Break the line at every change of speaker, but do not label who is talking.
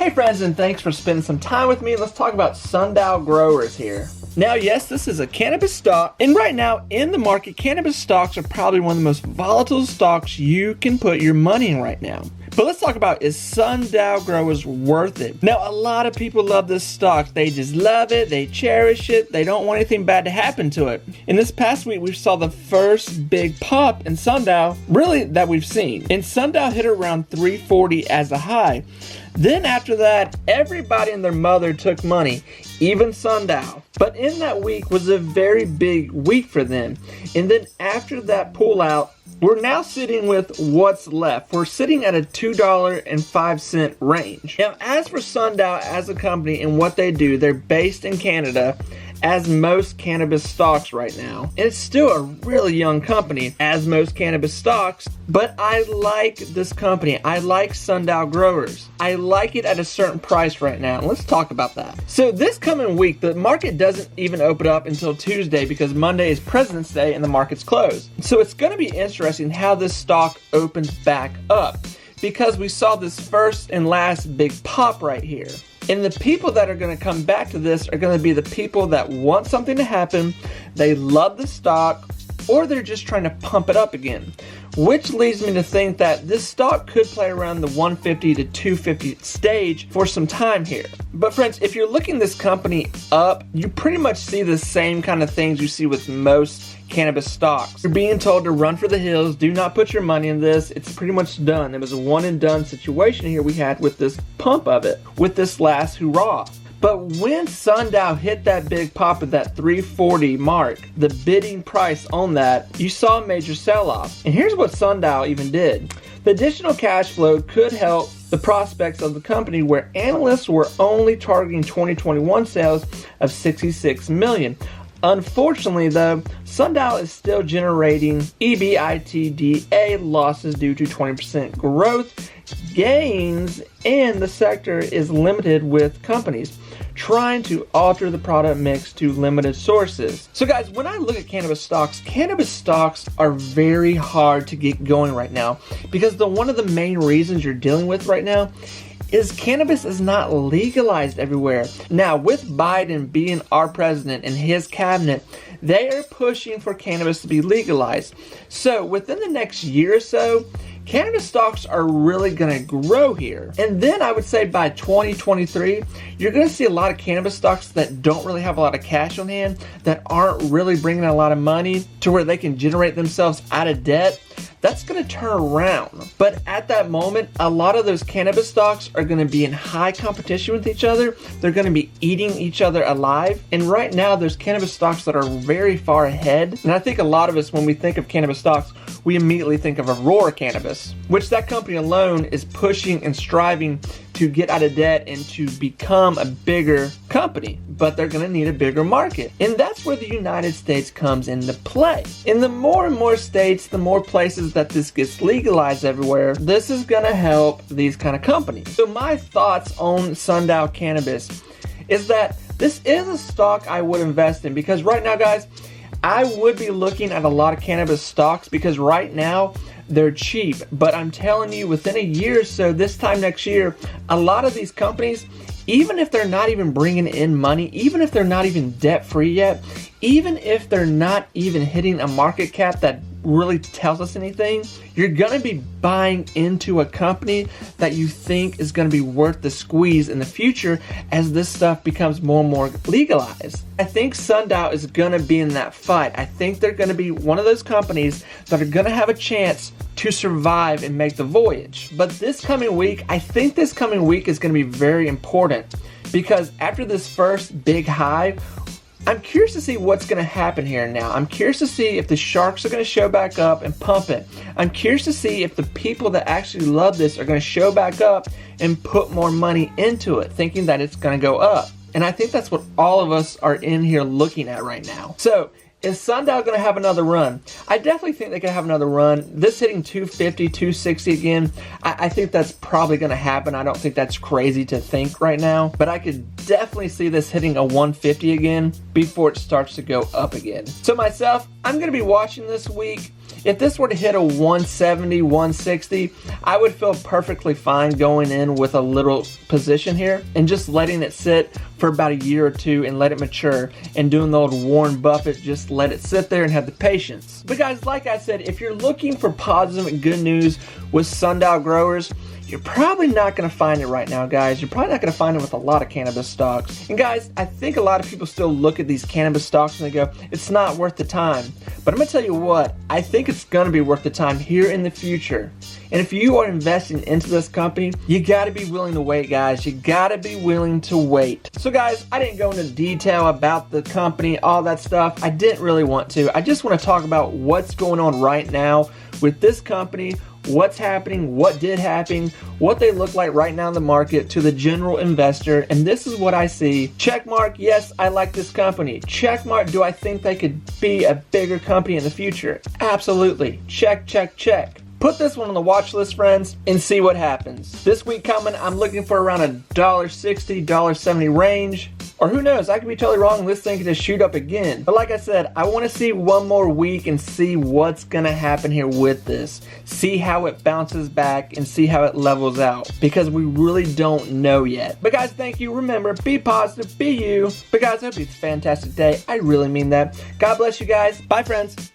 Hey friends, and thanks for spending some time with me. Let's talk about Sundial growers here. Now, yes, this is a cannabis stock, and right now in the market, cannabis stocks are probably one of the most volatile stocks you can put your money in right now. But let's talk about, is Sundial growers worth it? Now, a lot of people love this stock. They just love it, they cherish it, they don't want anything bad to happen to it. In this past week, we saw the first big pop in Sundial, really, that we've seen. And Sundial hit around 340 as a high. Then after that, everybody and their mother took money, even Sundial. But in that week was a very big week for them. And then after that pullout, we're now sitting with what's left. We're sitting at a $2.05 range. Now, as for Sundial as a company and what they do, they're based in Canada, as most cannabis stocks right now. And it's still a really young company, as most cannabis stocks, but I like this company. I like Sundial growers. I like it at a certain price right now. Let's talk about that. So this coming week, the market doesn't even open up until Tuesday because Monday is President's Day and the market's closed. So it's going to be interesting how this stock opens back up, because we saw this first and last big pop right here. And the people that are going to come back to this are going to be the people that want something to happen, they love the stock, or they're just trying to pump it up again. Which leads me to think that this stock could play around the 150 to 250 stage for some time here. But friends, if you're looking this company up, you pretty much see the same kind of things you see with most cannabis stocks. You're being told to run for the hills, do not put your money in this, it's pretty much done. It was a one and done situation here we had with this pump of it, with this last hurrah. But when Sundial hit that big pop at that 340 mark, the bidding price on that, you saw a major sell-off. And here's what Sundial even did. The additional cash flow could help the prospects of the company, where analysts were only targeting 2021 sales of 66 million. Unfortunately, though, Sundial is still generating EBITDA losses due to 20% growth gains, and the sector is limited with companies trying to alter the product mix to limited sources. So guys, when I look at cannabis stocks are very hard to get going right now, because one of the main reasons you're dealing with right now is cannabis is not legalized everywhere. Now, with Biden being our president and his cabinet, they are pushing for cannabis to be legalized. So within the next year or so, cannabis stocks are really going to grow here. And then I would say by 2023, you're going to see a lot of cannabis stocks that don't really have a lot of cash on hand, that aren't really bringing a lot of money to where they can generate themselves out of debt. That's going to turn around. But at that moment, a lot of those cannabis stocks are going to be in high competition with each other. They're going to be eating each other alive. And right now, there's cannabis stocks that are very far ahead. And I think a lot of us, when we think of cannabis stocks, we immediately think of Aurora Cannabis, which that company alone is pushing and striving to get out of debt and to become a bigger company. But they're going to need a bigger market. And that's where the United States comes into play. In the more and more states, the more places that this gets legalized everywhere, this is going to help these kind of companies. So my thoughts on Sundial Cannabis is that this is a stock I would invest in, because right now, guys, I would be looking at a lot of cannabis stocks because right now they're cheap. But I'm telling you, within a year or so, this time next year, a lot of these companies, even if they're not even bringing in money, even if they're not even debt-free yet, even if they're not even hitting a market cap that really tells us anything, you're going to be buying into a company that you think is going to be worth the squeeze in the future as this stuff becomes more and more legalized. I think Sundial is going to be in that fight. I think they're going to be one of those companies that are going to have a chance to survive and make the voyage. But this coming week, I think this coming week is going to be very important, because after this first big high, I'm curious to see what's going to happen here now. I'm curious to see if the sharks are going to show back up and pump it. I'm curious to see if the people that actually love this are going to show back up and put more money into it, thinking that it's going to go up. And I think that's what all of us are in here looking at right now. So, is Sundial going to have another run? I definitely think they could have another run. This hitting 250, 260 again, I think that's probably going to happen. I don't think that's crazy to think right now, but I could definitely see this hitting a 150 again before it starts to go up again. So myself, I'm going to be watching this week. If this were to hit a 170, 160, I would feel perfectly fine going in with a little position here and just letting it sit for about a year or two and let it mature, and doing the old Warren Buffett, just let it sit there and have the patience. But guys, like I said, if you're looking for positive and good news with sundial growers, you're probably not going to find it right now, guys. You're probably not going to find it with a lot of cannabis stocks. And guys, I think a lot of people still look at these cannabis stocks and they go, it's not worth the time. But I'm going to tell you what, I think it's going to be worth the time here in the future. And if you are investing into this company, you got to be willing to wait, guys. You got to be willing to wait. So guys, I didn't go into detail about the company, all that stuff. I didn't really want to. I just want to talk about what's going on right now with this company, what's happening, what did happen, what they look like right now in the market to the general investor. And this is what I see. Check mark, yes, I like this company. Check mark, do I think they could be a bigger company in the future? Absolutely. Check, check, check. Put this one on the watch list, friends, and see what happens. This week coming, I'm looking for around a $1.60, $1.70 range. Or who knows, I could be totally wrong and this thing could just shoot up again. But like I said, I want to see one more week and see what's going to happen here with this. See how it bounces back and see how it levels out. Because we really don't know yet. But guys, thank you. Remember, be positive, be you. But guys, I hope you have a fantastic day. I really mean that. God bless you guys. Bye, friends.